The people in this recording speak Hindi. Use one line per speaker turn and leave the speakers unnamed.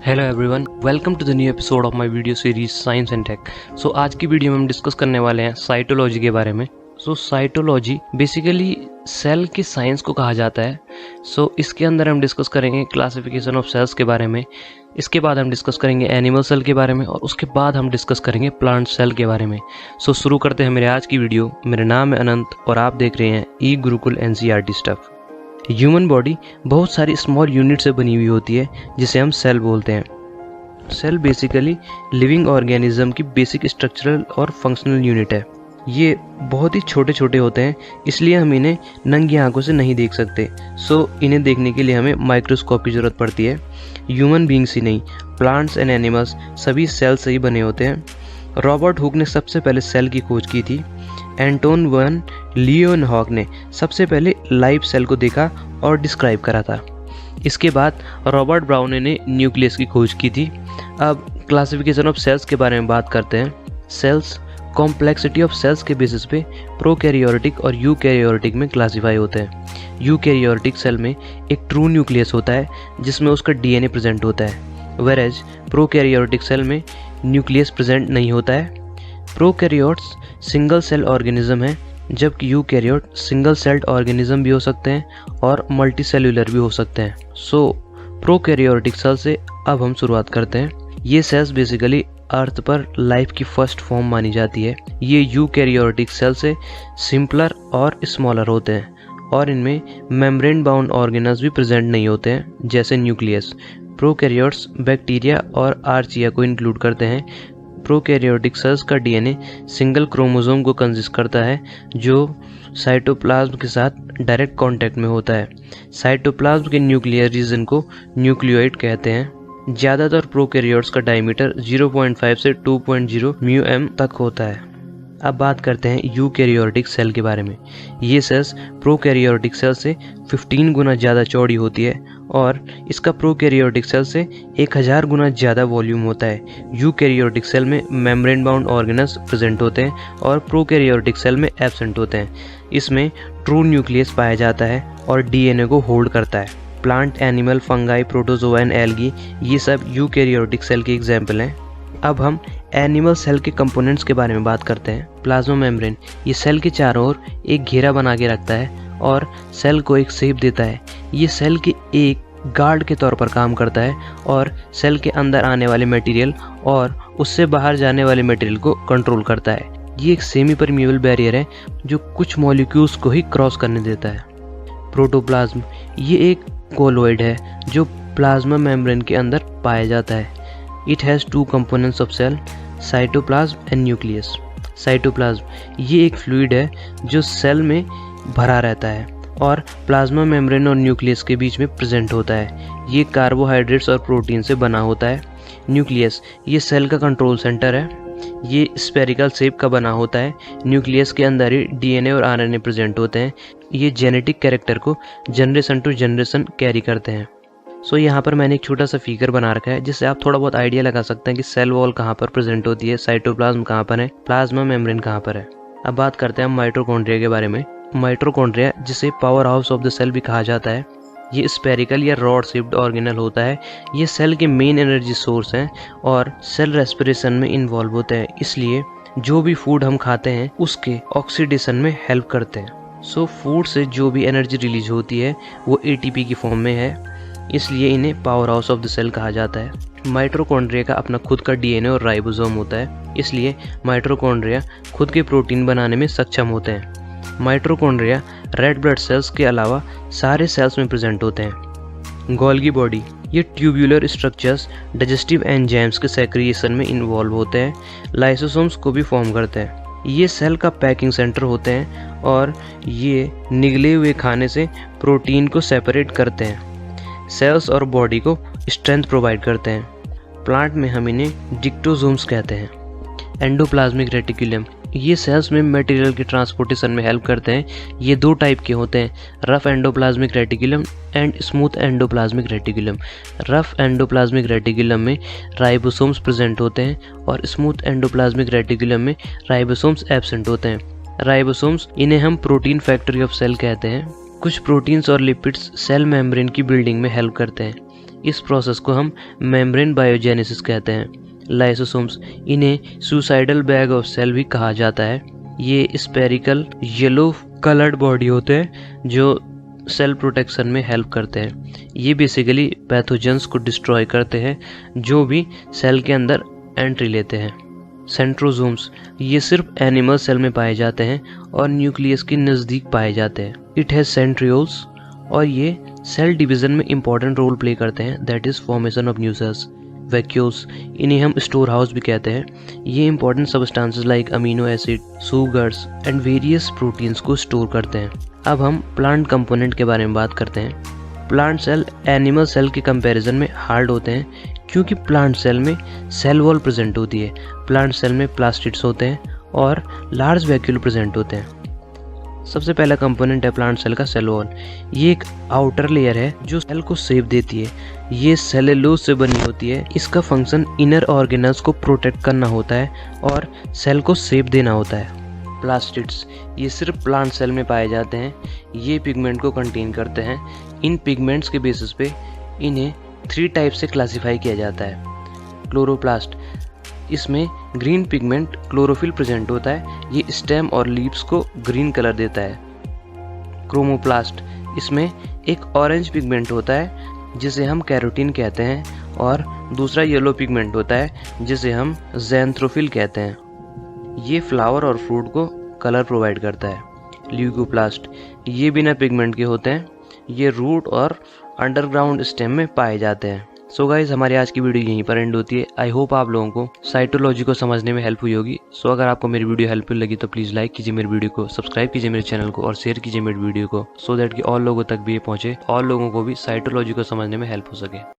Hello everyone, welcome to the new episode of my video series science and tech. So आज की वीडियो में हम डिस्कस करने वाले हैं साइटोलॉजी के बारे में। साइटोलॉजी बेसिकली सेल की साइंस को कहा जाता है। इसके अंदर हम डिस्कस करेंगे क्लासिफिकेशन ऑफ सेल्स के बारे में, इसके बाद हम डिस्कस करेंगे एनिमल सेल के बारे में और उसके बाद हम डिस्कस करेंगे प्लांट सेल के बारे में। शुरू करते हैं मेरे आज की वीडियो। मेरा नाम है अनंत और आप देख रहे हैं e Gurukul NCERT stuff. Human body बहुत सारी स्मॉल यूनिट से बनी हुई होती है जिसे हम सेल बोलते हैं। सेल बेसिकली लिविंग ऑर्गेनिज्म की बेसिक स्ट्रक्चरल और फंक्शनल यूनिट है। ये बहुत ही छोटे छोटे होते हैं, इसलिए हम इन्हें नंगी आंखों से नहीं देख सकते। इन्हें देखने के लिए हमें माइक्रोस्कोप की ज़रूरत पड़ती है। ह्यूमन बींग्स ही नहीं, प्लांट्स एंड एनिमल्स सभी सेल से ही बने होते हैं। रॉबर्ट हुक ने सबसे पहले सेल की खोज की थी। एंटोन वन लियोनहॉक ने सबसे पहले लाइव सेल को देखा और डिस्क्राइब करा था। इसके बाद रॉबर्ट ब्राउन ने न्यूक्लियस की खोज की थी। अब क्लासिफिकेशन ऑफ सेल्स के बारे में बात करते हैं। सेल्स कॉम्प्लेक्सिटी ऑफ सेल्स के बेसिस पे प्रोकैरियोटिक और यूकैरियोटिक में क्लासिफाई होते हैं। यूकैरियोटिक सेल में एक ट्रू न्यूक्लियस होता है जिसमें उसका DNA प्रेजेंट होता है, वेरेज प्रोकैरियोटिक सेल में न्यूक्लियस प्रेजेंट नहीं होता है। प्रोकैरियोट्स सिंगल सेल ऑर्गेनिज्म है, जबकि यूकैरियोट सिंगल सेल्ड ऑर्गेनिज्म भी हो सकते हैं और मल्टी सेल्यूलर भी हो सकते हैं। प्रोकैरियोटिक सेल से अब हम शुरुआत करते हैं। ये सेल्स बेसिकली अर्थ पर लाइफ की फर्स्ट फॉर्म मानी जाती है। ये यूकैरियोटिक सेल से सिंपलर और स्मॉलर होते हैं और इनमें मेम्ब्रेन बाउंड ऑर्गेनल्स भी प्रेजेंट नहीं होते हैं जैसे न्यूक्लियस। प्रोकैरियोट्स बैक्टीरिया और आर्चिया को इंक्लूड करते हैं। प्रोकैरियोटिक सेल्स का DNA सिंगल क्रोमोसोम को कंसिस्ट करता है जो साइटोप्लाज्म के साथ डायरेक्ट कांटेक्ट में होता है। साइटोप्लाज्म के न्यूक्लियर रीजन को न्यूक्लियोइड कहते हैं। ज़्यादातर प्रोकैरियोट्स का डायमीटर 0.5 से 2.0 μm तक होता है। अब बात करते हैं यूकैरियोटिक सेल के बारे में। ये सेल्स प्रोकैरियोटिक सेल से 15 गुना ज़्यादा चौड़ी होती है और इसका प्रोकैरियोटिक सेल से 1000 गुना ज़्यादा वॉल्यूम होता है। यूकैरियोटिक सेल में मेम्ब्रेन बाउंड ऑर्गेनल्स प्रेजेंट होते हैं और प्रोकैरियोटिक सेल में एब्सेंट होते हैं। इसमें ट्रू न्यूक्लियस पाया जाता है और DNA को होल्ड करता है। Plant, animal, fungi, protozoa and algae ये सब यूकैरियोटिक सेल के एग्जाम्पल हैं। अब हम एनिमल सेल के कंपोनेंट्स के बारे में बात करते हैं। प्लाज्मा मेम्ब्रेन ये सेल के चारों ओर एक घेरा बना के रखता है और सेल को एक शेप देता है। ये सेल के एक गार्ड के तौर पर काम करता है और सेल के अंदर आने वाले मटेरियल और उससे बाहर जाने वाले मटेरियल को कंट्रोल करता है। ये एक सेमी परमिएबल बैरियर है जो कुछ मॉलिक्यूल्स को ही क्रॉस करने देता है। प्रोटोप्लाज्म ये एक कोलोइड है जो प्लाज्मा मेम्ब्रेन के अंदर पाया जाता है। It has two components of cell, cytoplasm and nucleus. Cytoplasm ये एक फ्लूइड है जो सेल में भरा रहता है और प्लाज्मा मेम्ब्रेन और न्यूक्लियस के बीच में प्रेजेंट होता है। ये कार्बोहाइड्रेट्स और प्रोटीन से बना होता है। न्यूक्लियस ये सेल का कंट्रोल सेंटर है। ये स्पेरिकल शेप का बना होता है। न्यूक्लियस के अंदर ही DNA और RNA प्रेजेंट होते हैं। ये जेनेटिक कैरेक्टर को जनरेशन टू जनरेशन कैरी करते हैं। यहाँ पर मैंने एक छोटा सा फिगर बना रखा है जिससे आप थोड़ा बहुत आइडिया लगा सकते हैं कि सेल वॉल कहाँ पर प्रेजेंट होती है, साइटोप्लाज्म कहाँ पर है, प्लाज्मा मेम्ब्रेन कहाँ पर है। अब बात करते हैं माइटोकॉन्ड्रिया के बारे में। माइटोकॉन्ड्रिया जिसे power house of the cell भी कहा जाता है, ये स्पेरिकल या रॉड शेप्ड ऑर्गेनल होता है। ये सेल के मेन एनर्जी सोर्स हैं और सेल रेस्पिरेशन में इन्वॉल्व होते हैं, इसलिए जो भी फूड हम खाते हैं उसके ऑक्सीडेशन में हेल्प करते हैं। फूड से जो भी एनर्जी रिलीज होती है वो ATP की फॉर्म में है, इसलिए इन्हें power house of the cell कहा जाता है। माइटोकॉन्ड्रिया का अपना खुद का DNA और राइबोसोम होता है, इसलिए माइटोकॉन्ड्रिया खुद के प्रोटीन बनाने में सक्षम होते हैं। माइटोकॉन्ड्रिया रेड ब्लड सेल्स के अलावा सारे सेल्स में प्रेजेंट होते हैं। गोल्गी बॉडी ये ट्यूब्यूलर स्ट्रक्चर्स डाइजेस्टिव एंजाइम्स के सेक्रिएशन में इन्वॉल्व होते हैं, लाइसोसोम्स को भी फॉर्म करते हैं। ये सेल का पैकिंग सेंटर होते हैं और ये निगले हुए खाने से प्रोटीन को सेपरेट करते हैं। सेल्स और बॉडी को स्ट्रेंथ प्रोवाइड करते हैं। प्लांट में हम इन्हें डिक्टोसोम्स कहते हैं। एंडोप्लाज्मिक रेटिकुलम ये सेल्स में मटेरियल के ट्रांसपोर्टेशन में हेल्प करते हैं। ये दो टाइप के होते हैं, rough endoplasmic reticulum and smooth endoplasmic reticulum. Rough endoplasmic reticulum में राइबोसोम्स प्रेजेंट होते हैं और स्मूथ एंडोप्लाज्मिक रेटिकुलम में राइबोसोम्स एब्सेंट होते हैं। राइबोसोम्स इन्हें हम प्रोटीन फैक्ट्री ऑफ सेल कहते हैं। कुछ प्रोटीन्स और लिपिड्स सेल मेम्ब्रेन की बिल्डिंग में हेल्प करते हैं। इस प्रोसेस को हम मेम्ब्रेन बायोजेनेसिस कहते हैं। लाइसोसोम्स, इन्हें सुसाइडल बैग ऑफ सेल भी कहा जाता है। ये स्पेरिकल येलो कलर्ड बॉडी होते हैं जो सेल प्रोटेक्शन में हेल्प करते हैं। ये बेसिकली पैथोजेंस को डिस्ट्रॉय करते हैं जो भी सेल के अंदर एंट्री लेते हैं। सेंट्रोसोम्स, ये सिर्फ एनिमल सेल में पाए जाते हैं और न्यूक्लियस के नज़दीक पाए जाते हैं। इट हैज सेंट्रियोल्स और ये सेल डिवीजन में इंपॉर्टेंट रोल प्ले करते हैं, that is formation of new sales. Vacuoles, इन्हें हम स्टोर हाउस भी कहते हैं। ये important substances like amino acid, sugars and various proteins को स्टोर करते हैं। अब हम प्लांट कंपोनेंट के बारे में बात करते हैं। प्लांट सेल एनिमल सेल के कंपैरिजन में हार्ड होते हैं क्योंकि प्लांट सेल में सेल वॉल प्रेजेंट होती है। प्लांट सेल में प्लास्टिड्स होते हैं और लार्ज वैक्यूल प्रेजेंट होते हैं। सबसे पहला कंपोनेंट है प्लांट सेल का सेल वॉल। ये एक आउटर लेयर है जो सेल को शेप देती है। ये सेलुलोज से बनी होती है। इसका फंक्शन इनर ऑर्गेनल्स को प्रोटेक्ट करना होता है और सेल को शेप देना होता है। प्लास्टिड्स, ये सिर्फ प्लांट सेल में पाए जाते हैं। ये पिगमेंट को कंटेन करते हैं। इन पिगमेंट्स के बेसिस पे इन्हें 3 टाइप से क्लासिफाई किया जाता है। क्लोरोप्लास्ट, इसमें ग्रीन पिगमेंट क्लोरोफिल प्रेजेंट होता है। ये स्टेम और लीव्स को ग्रीन कलर देता है। क्रोमोप्लास्ट, इसमें एक ऑरेंज पिगमेंट होता है जिसे हम कैरोटीन कहते हैं और दूसरा येलो पिगमेंट होता है जिसे हम ज़ैंथ्रोफिल कहते हैं। ये फ्लावर और फ्रूट को कलर प्रोवाइड करता है। ल्यूकोप्लास्ट, ये बिना पिगमेंट के होते हैं। ये रूट और अंडरग्राउंड स्टेम में पाए जाते हैं। सो गाइज, हमारी आज की वीडियो यहीं पर एंड होती है। आई होप आप लोगों को साइटोलॉजी को समझने में हेल्प हुई होगी। सो अगर आपको मेरी वीडियो हेल्पफुल लगी तो प्लीज़ लाइक कीजिए मेरी वीडियो को, सब्सक्राइब कीजिए मेरे चैनल को और शेयर कीजिए मेरी वीडियो को, सो दैट कि और लोगों तक भी ये पहुंचे, और लोगों को भी साइटोलॉजी को समझने में हेल्प हो सके।